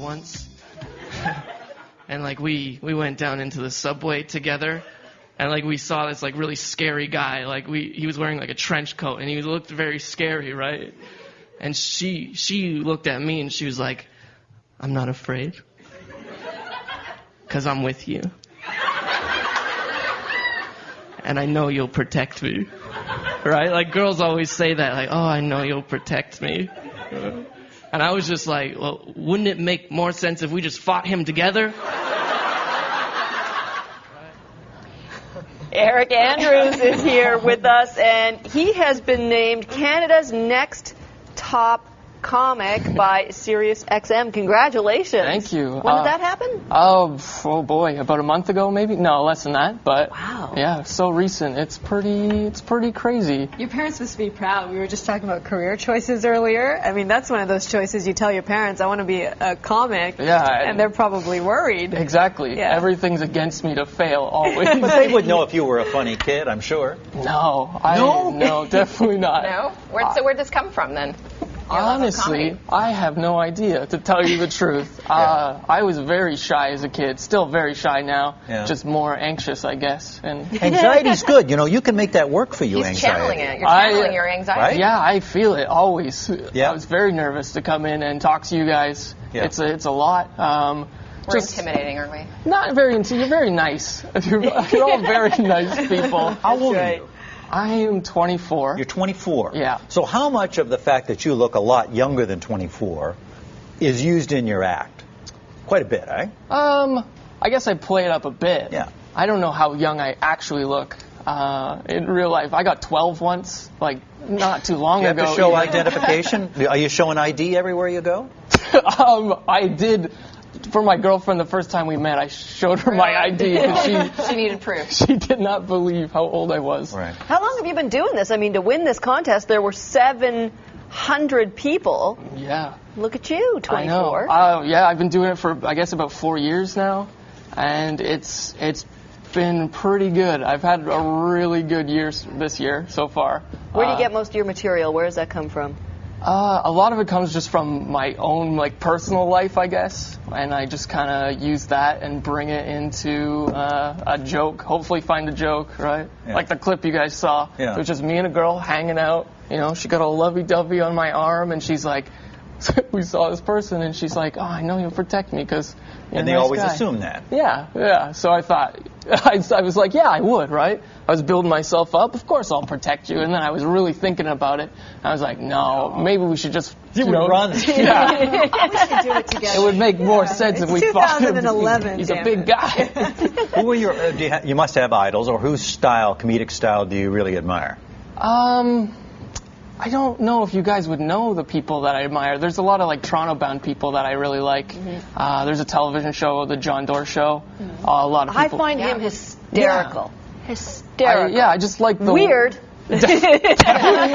once. And like we went down into the subway together, and like we saw this like really scary guy. Like he was wearing like a trench coat, and he looked very scary, right? And she looked at me and she was like, "I'm not afraid, 'cause I'm with you. And I know you'll protect me." Right? Like girls always say that, like, "Oh, I know you'll protect me." And I was just like, well, wouldn't it make more sense if we just fought him together? Eric Andrews is here with us, and he has been named Canada's next top comic by SiriusXM. Congratulations. Thank you. When did that happen? Oh boy, about a month ago maybe? No, less than that, but wow. Yeah, so recent. It's pretty crazy. Your parents must be proud. We were just talking about career choices earlier. I mean, that's one of those choices you tell your parents, I want to be a comic. Yeah. And they're probably worried. Exactly. Yeah. Everything's against me to fail always. But they would know if you were a funny kid, I'm sure. No, definitely not. No? Where'd this come from then? Honestly, I have no idea, to tell you the truth. I was very shy as a kid, still very shy now, just more anxious, I guess. And anxiety's good. You know, you can make that work for you, He's anxiety. channeling it. You're channeling your anxiety. Right? Yeah, I feel it always. Yeah. I was very nervous to come in and talk to you guys. Yeah. It's a lot. We're intimidating, aren't we? Not very intimidating. You're very nice. You're all very nice people. How old are you? I am 24. You're 24. Yeah. So how much of the fact that you look a lot younger than 24 is used in your act? Quite a bit, eh? I guess I play it up a bit. Yeah. I don't know how young I actually look. In real life, I got 12 once, like not too long You have ago. to show identification? Are you showing ID everywhere you go? I did. For my girlfriend, the first time we met, I showed her my ID because she needed proof. She did not believe how old I was. Right. How long have you been doing this? I mean, to win this contest, there were 700 people. Yeah. Look at you, 24. I know. Yeah, I've been doing it for, I guess, about 4 years now, and it's been pretty good. I've had a really good year this year so far. Where do you get most of your material? Where does that come from? A lot of it comes just from my own personal life, I guess, and I just kind of use that and bring it into a joke. Hopefully, find a joke, right? Yeah. Like the clip you guys saw. Yeah. It was just me and a girl hanging out. You know, she got all lovey-dovey on my arm, and she's like, we saw this person, and she's like, "Oh, I know you'll protect me because." And they always assume that. Yeah. So I thought, I was like, yeah, I would, right? I was building myself up. Of course I'll protect you. And then I was really thinking about it. I was like, no, maybe we should just, You would run. Yeah. We should do it together. It would make more sense if we fought him. 2011. He's a big guy. Who are your? You must have idols, or whose comedic style, do you really admire? I don't know if you guys would know the people that I admire. There's a lot of Toronto-bound people that I really like. Mm-hmm. There's a television show, The John Doerr Show. A lot of people. I find him hysterical. Hysterical. I just like the weird. Definitely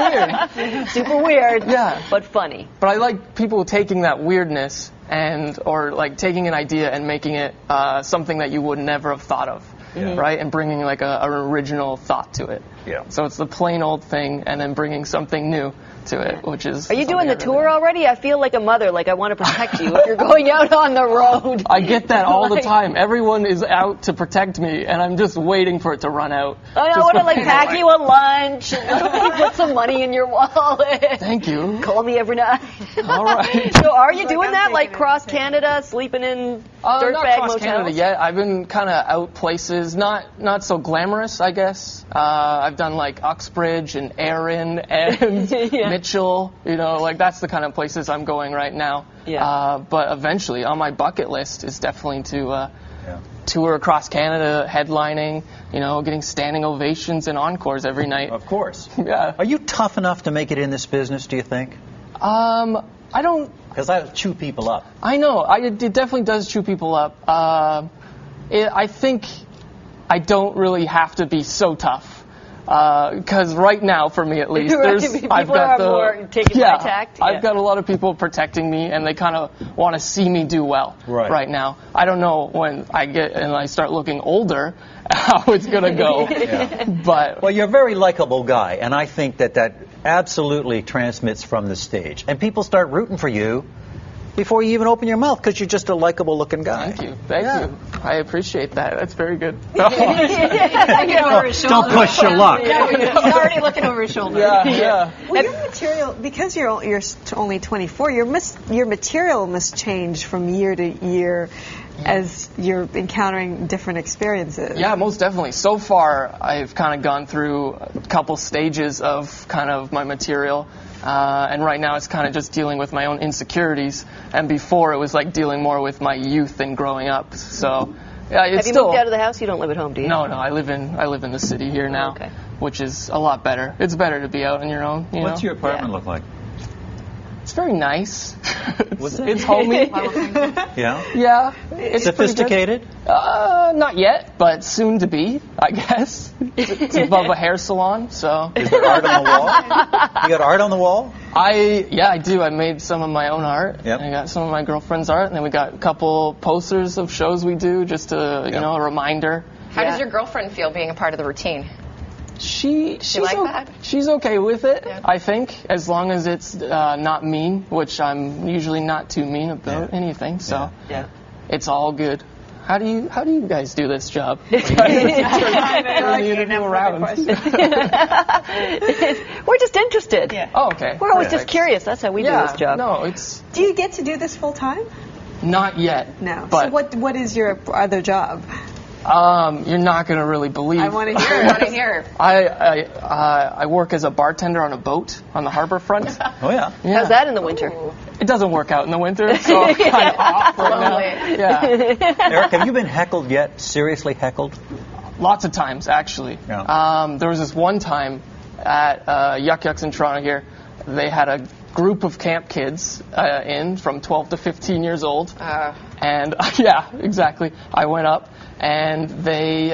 weird. Super weird. Yeah. But funny. But I like people taking that weirdness or taking an idea and making it something that you would never have thought of. Right, and bringing an original thought to it. Yeah. So it's the plain old thing, and then bringing something new to it, which is. Are you doing the tour already? I feel like a mother, like I want to protect you if you're going out on the road. I get that all the time. Everyone is out to protect me, and I'm just waiting for it to run out. I want to pack you a lunch, and put some money in your wallet. Thank you. Call me every night. All right. So are you doing that, cross Canada, sleeping in dirtbag not cross motels? Canada yet. I've been kind of out places, not so glamorous, I guess. I've done Uxbridge and Erin and Mitchell. That's the kind of places I'm going right now. Yeah. But eventually, on my bucket list is definitely to tour across Canada, headlining. Getting standing ovations and encores every night. Of course. Yeah. Are you tough enough to make it in this business, do you think? I don't. Because that chew people up. I know. It definitely does chew people up. I think I don't really have to be so tough. Because right now, for me at least, I've got more taking my tact. I've got a lot of people protecting me, and they kind of want to see me do well right now. I don't know when I start looking older how it's gonna go. But well, you're a very likable guy, and I think that absolutely transmits from the stage. And people start rooting for you before you even open your mouth because you're just a likable looking guy. Thank you. Thank you. I appreciate that. That's very good. Looking over his shoulder. Don't push your luck. He's already looking over his shoulder. Yeah. Well, your material, because you're only 24, your material must change from year to year as you're encountering different experiences. Yeah, most definitely. So far, I've kind of gone through a couple stages of kind of my material. And right now it's kind of just dealing with my own insecurities. And before it was like dealing more with my youth and growing up. So, yeah, it's Have you still... moved out of the house? You don't live at home, do you? No, I live in the city here now, Okay. which is a lot better. It's better to be out on your own. You What's know? your apartment look like? It's very nice. It's homey. Yeah? Yeah. It's Sophisticated? Not yet, but soon to be, I guess. It's above a hair salon, so. Is there art on the wall? You got art on the wall? I do. I made some of my own art. Yep. I got some of my girlfriend's art, and then we got a couple posters of shows we do, just to, you know, a reminder. How does your girlfriend feel being a part of the routine? She's like that? She's okay with it, Yeah. I think, as long as it's not mean, which I'm usually not too mean about anything. So it's all good. How do you guys do this job? We're just interested. Oh, okay. We're always just Perfect. curious. That's how we do this job. No, it's Do you get to do this full time? not yet. No. But So what is your other job? you're not gonna really believe. I want to hear I it. want to hear. I work as a bartender on a boat on the harbor front. Oh, yeah. How's that in the winter? It doesn't work out in the winter, so I'm kind of off right now. Lonely. Yeah, Eric, have you been heckled yet? Seriously heckled? lots of times actually. Yeah. There was this one time at Yuck Yucks in Toronto here. They had a group of camp kids in from 12 to 15 years old, and yeah, exactly. I went up and they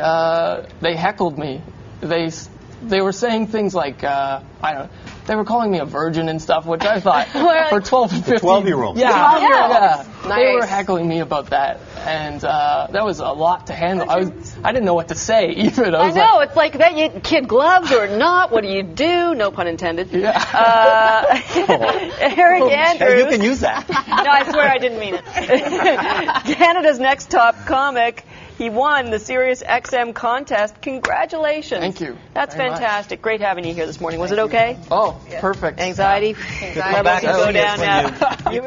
heckled me. They were saying things like I don't know. They were calling me a virgin and stuff, which I thought for 12 to 15. 12-year-olds. Yeah. They were Nice. heckling me about that, and that was a lot to handle. I didn't know what to say even. I was know. like, It's like that. You kid gloves or not? What do you do? No pun intended. Yeah. Eric Andrews. Hey, you can use that. No, I swear I didn't mean it. Canada's Next Top Comic. He won the Sirius XM contest. Congratulations. Thank you That's very much. fantastic. Great having you here this morning. Was it okay? Oh, perfect. Anxiety Come levels back can and go see us down when now. you- You-